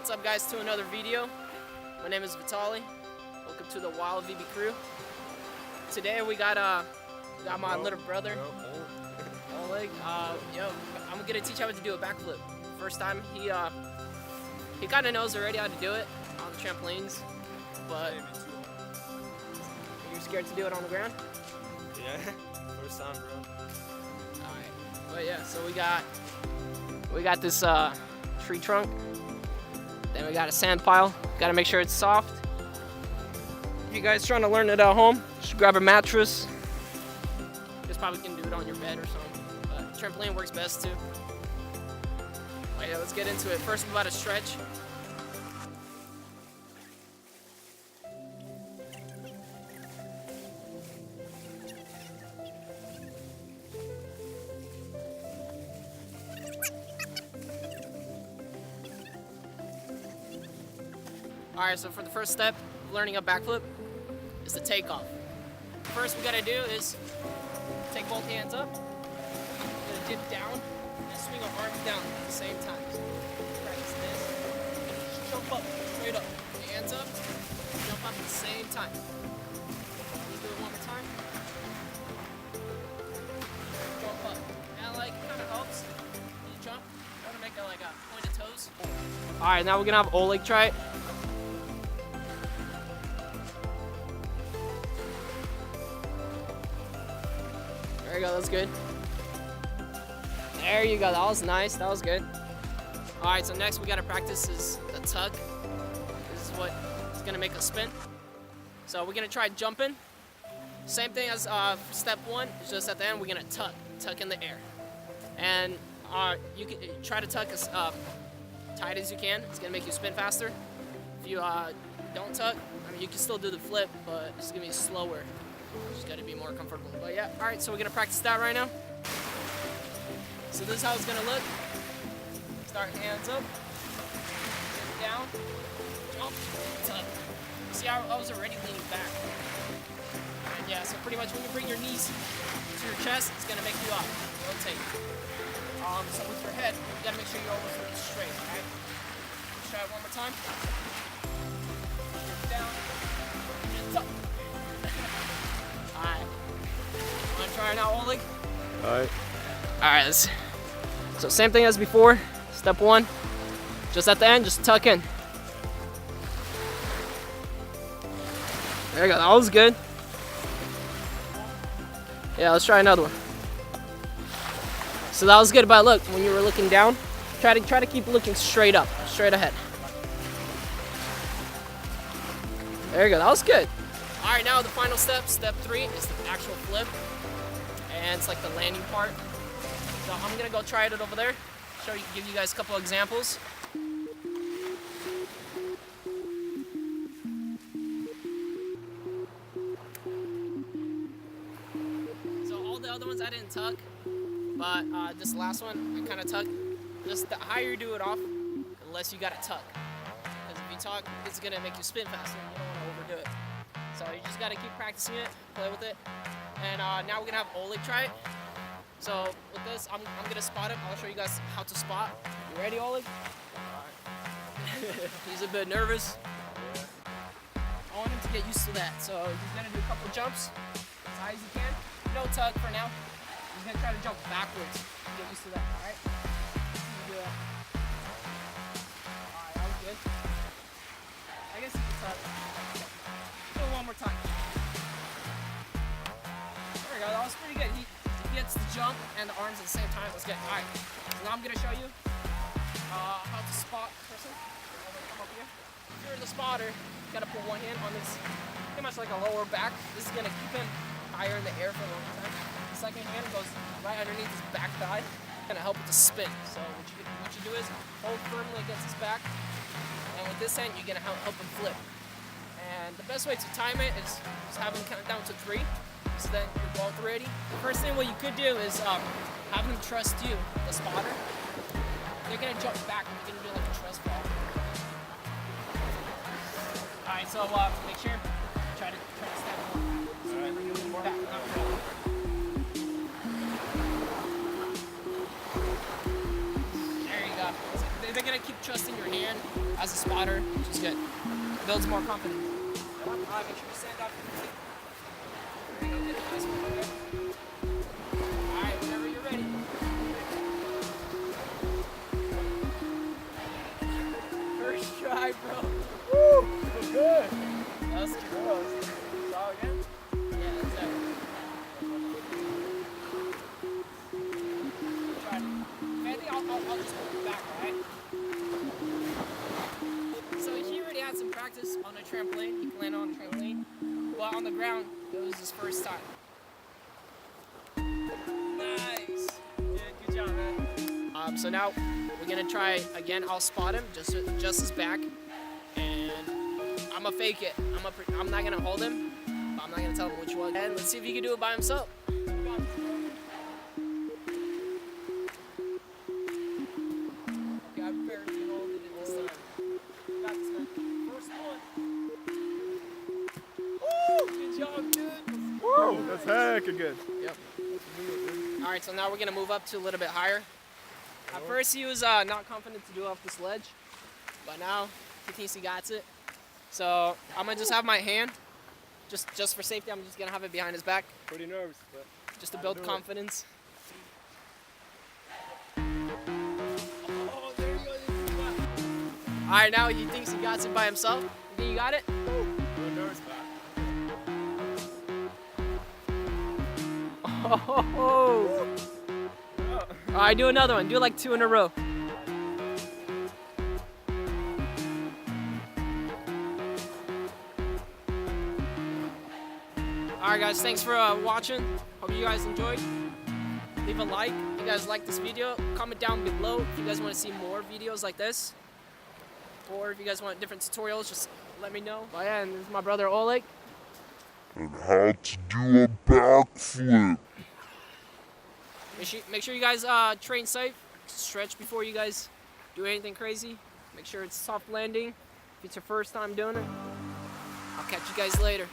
What's up, guys, to another video. My name is Vitaly. Welcome to the Wild VB crew. Today we got my little brother, Oleg. I'm gonna teach him how to do a backflip. First time, he kind of knows already how to do it on the trampolines, but you're scared to do it on the ground? Yeah, first time, bro. Alright, but yeah, so we got this tree trunk. Then we got a sand pile. Gotta make sure it's soft. If you guys trying to learn it at home, just grab a mattress. You just probably can do it on your bed or something. But trampoline works best too. But yeah, let's get into it. First, we got to stretch. Alright, so for the first step of learning a backflip is the takeoff. First we gotta do is take both hands up, gonna dip down, and swing our arms down at the same time. So practice this. Just jump up, straight up. Hands up, jump up at the same time. Let's do it one more time. Jump up. And like, it kinda helps when you jump. You wanna make it like a pointed toes. Alright, now we're gonna have Oleg try it. There you go, that's good. There you go, that was nice, that was good. Alright, so next we gotta practice is the tuck. This is what is gonna make us spin. So we're gonna try jumping. Same thing as step one, it's just at the end we're gonna tuck in the air. And you can try to tuck as tight as you can. It's gonna make you spin faster. If you don't tuck, I mean you can still do the flip, but it's gonna be slower. Just gotta be more comfortable. But yeah, alright, so we're gonna practice that right now. So this is how it's gonna look. Start hands up, down, jump, tuck. See how I was already leaning back. And yeah, so pretty much when you bring your knees to your chest, it's gonna make you rotate. So with your head, you gotta make sure you're always looking straight, alright? Let's try it one more time. Down, and up. Alright. Wanna try it now, Oleg? Alright. Alright, so same thing as before. Step one, just at the end, just tuck in. There you go, that was good. Yeah, let's try another one. So that was good, but look, when you were looking down, try to keep looking straight up, straight ahead. There you go, that was good. Alright, now the final step, step three, is the actual flip. And it's like the landing part. So I'm gonna go try it over there. Give you guys a couple examples. So all the other ones I didn't tuck, but this last one I kind of tucked. Just the higher you do it off, the less you gotta tuck. Because if you tuck, it's gonna make you spin faster and you don't want to overdo it. So you just gotta keep practicing it, play with it. And now we're gonna have Oleg try it. So with this, I'm gonna spot him. I'll show you guys how to spot. You ready, Oleg? He's a bit nervous. I want him to get used to that. So he's gonna do a couple jumps as high as he can. No tug for now. He's gonna try to jump backwards to get used to that, alright? Alright, that was good. I guess he can tug. Do it one more time. There we go, that was pretty good. He gets the jump and the arms at the same time. Let's get alright. So now I'm gonna show you how to spot a person. Come up here. If you're the spotter, you gotta put one hand on this, pretty much like a lower back. This is gonna keep him higher in the air for a long time. The second hand goes right underneath his back thigh, gonna help with the spin. So what you do is hold firmly against his back, and with this hand you're gonna help him flip. And the best way to time it is just have him count down to 3. So then you're both ready. The first thing what you could do is have them trust you, the spotter. They're gonna jump back and you're gonna do like a trust fall. Alright, so make sure try to step more. So remember you're moving back, not forward. There you go. So gonna keep trusting your hand as a spotter, which is good. Builds more confidence. Alright, make sure you stand up. There you go, get a nice one there. Alright, whenever you're ready. First try, bro. Woo! Feels good. That's gross. Try again? Yeah, exactly. Try it. I think I'll just hold it back, alright? So he already had some practice on a trampoline. He can land on a trampoline. But on the ground, it was his first time. Nice. Yeah, good job, man. So now we're gonna try again. I'll spot him, just his back, and I'm gonna fake it. I'm not gonna hold him, but I'm not gonna tell him which one. And let's see if he can do it by himself. Okay, I barely hold it this time. You got this, man. First one. Woo! Good job, dude. Woo! That's hecka good. Yep. All right, so now we're gonna move up to a little bit higher. At first he was not confident to do it off this ledge, but now he thinks he got it. So I'm gonna just have my hand, just for safety. I'm just gonna have it behind his back, Pretty nervous, but just to build confidence. oh, there you go. All right, now he thinks he got it by himself. You think you got it? Really nervous, man. Oh. All right, do another one. Do like 2 in a row. All right, guys. Thanks for watching. Hope you guys enjoyed. Leave a like if you guys like this video. Comment down below if you guys want to see more videos like this, or if you guys want different tutorials. Just let me know. Oh yeah, and this is my brother Oleg. And how to do a backflip. Make sure you guys train safe, stretch before you guys do anything crazy. Make sure it's soft landing if it's your first time doing it. I'll catch you guys later.